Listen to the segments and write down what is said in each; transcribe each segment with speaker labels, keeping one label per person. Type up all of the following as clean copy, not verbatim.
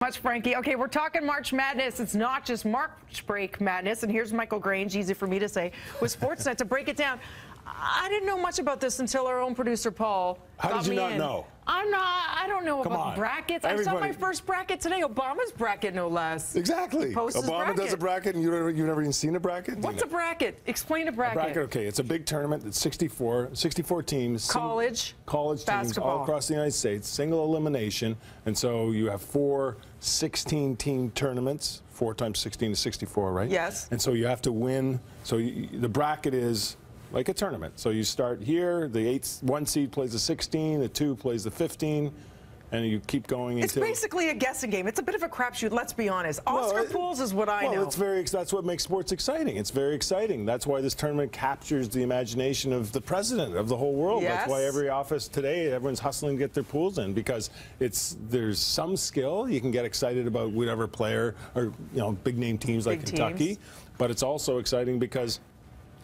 Speaker 1: Much, Frankie. Okay, we're talking March Madness. It's not just March break madness. And here's Michael Grange, easy for me to say, with Sportsnet to break it down. I didn't know much about this until our own producer, Paul,
Speaker 2: How did you not know?
Speaker 1: I don't know about brackets. I saw my first bracket today, Obama's bracket, no less.
Speaker 2: Exactly. Obama does a bracket, and you've never even seen a bracket?
Speaker 1: What's a bracket? Explain a bracket.
Speaker 2: Okay, it's a big tournament. It's 64 teams. College teams all across the United States, single elimination. And so you have 4 16-team tournaments. 4 times 16 is 64, right?
Speaker 1: Yes.
Speaker 2: And so you have to win. So the bracket is like a tournament. So you start here, the 1 seed plays the 16, the 2 plays the 15, and you keep going until...
Speaker 1: It's basically a guessing game. It's a bit of a crapshoot, let's be honest. Oscar pools is what I know.
Speaker 2: That's what makes sports exciting. It's very exciting. That's why this tournament captures the imagination of the president of the whole world.
Speaker 1: Yes.
Speaker 2: That's why every office today, everyone's hustling to get their pools in, because there's some skill. You can get excited about whatever player, or big name teams like Kentucky, but it's also exciting because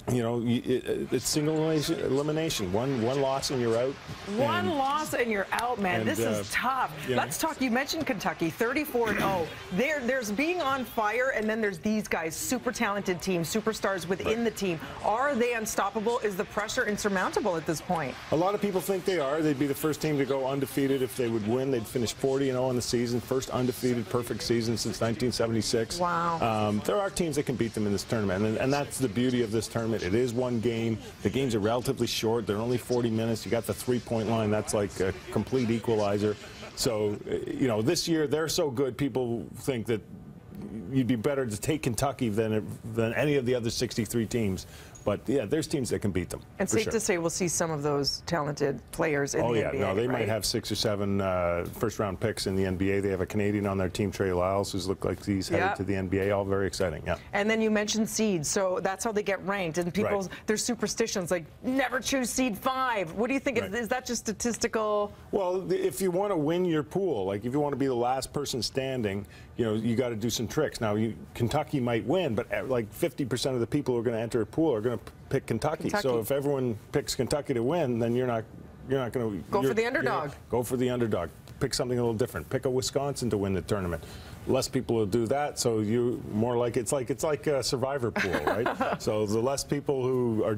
Speaker 2: it's single elimination. One loss and you're out.
Speaker 1: One loss and you're out, man. This is tough. Let's talk. You mentioned Kentucky, 34-0. There's being on fire, and then there's these guys, super talented team, superstars within the team. Are they unstoppable? Is the pressure insurmountable at this point?
Speaker 2: A lot of people think they are. They'd be the first team to go undefeated if they would win. They'd finish 40-0 in the season, first undefeated perfect season since 1976.
Speaker 1: Wow.
Speaker 2: There are teams that can beat them in this tournament, and that's the beauty of this tournament. It is one game. The games are relatively short. They're only 40 minutes. You got the three-point line. That's like a complete equalizer. So, this year they're so good, people think that you'd be better to take Kentucky than any of the other 63 teams. But, yeah, there's teams that can beat them.
Speaker 1: And safe to say we'll see some of those talented players in the NBA.
Speaker 2: No, they might have 6 or 7 first-round picks in the NBA. They have a Canadian on their team, Trey Lyles, who's looked like he's headed to the NBA. All very exciting, yeah.
Speaker 1: And then you mentioned seeds, so that's how they get ranked. And people, there's superstitions like never choose seed 5. What do you think? Is that just statistical?
Speaker 2: Well, if you want to win your pool, like if you want to be the last person standing, you got to do some tricks. Now, Kentucky might win, but like 50% of the people who are going to enter a pool are going to pick Kentucky. So if everyone picks Kentucky to win, then you're not going to
Speaker 1: go for the underdog.
Speaker 2: Go for the underdog. Pick something a little different. Pick a Wisconsin to win the tournament. Less people will do that, so you more like it's like a survivor pool, right? So the less people who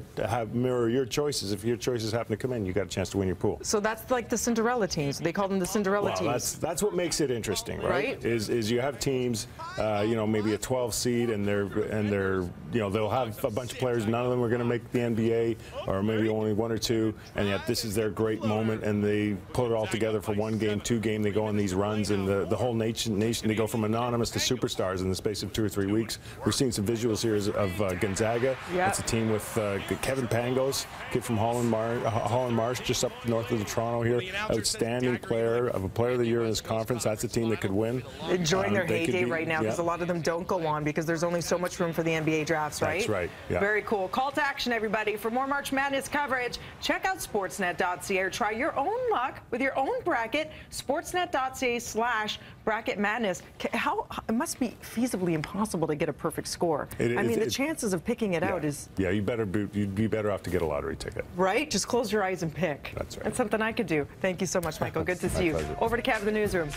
Speaker 2: mirror your choices, if your choices happen to come in, you got a chance to win your pool.
Speaker 1: So that's like the Cinderella teams. They call them the Cinderella teams.
Speaker 2: That's what makes it interesting, right? Is you have teams, maybe a 12 seed, and they'll have a bunch of players. None of them are going to make the NBA, or maybe only 1 or 2, and yet this is their great moment, and they put it all together for 1 game, 2 game. They go on these runs, and the whole nation they go from anonymous to superstars in the space of 2 or 3 weeks. We're seeing some visuals here of Gonzaga. It's a team with Kevin Pangos, kid from Holland Marsh, just up north of Toronto here. Outstanding player of the year in this conference. That's a team that could win.
Speaker 1: Enjoying their heyday right now, because a lot of them don't go on because there's only so much room for the NBA drafts, right?
Speaker 2: That's right. Yeah.
Speaker 1: Very cool. Call to action, everybody. For more March Madness coverage, check out Sportsnet.ca or try your own luck with your own bracket. Sportsnet.ca/bracket madness. It must be feasibly impossible to get a perfect score. The chances of picking it out is...
Speaker 2: Yeah, you'd be better off to get a lottery ticket.
Speaker 1: Right? Just close your eyes and pick.
Speaker 2: That's right.
Speaker 1: That's something I could do. Thank you so much, Michael. Good to see you.
Speaker 2: Pleasure.
Speaker 1: Over to Kev in the newsroom.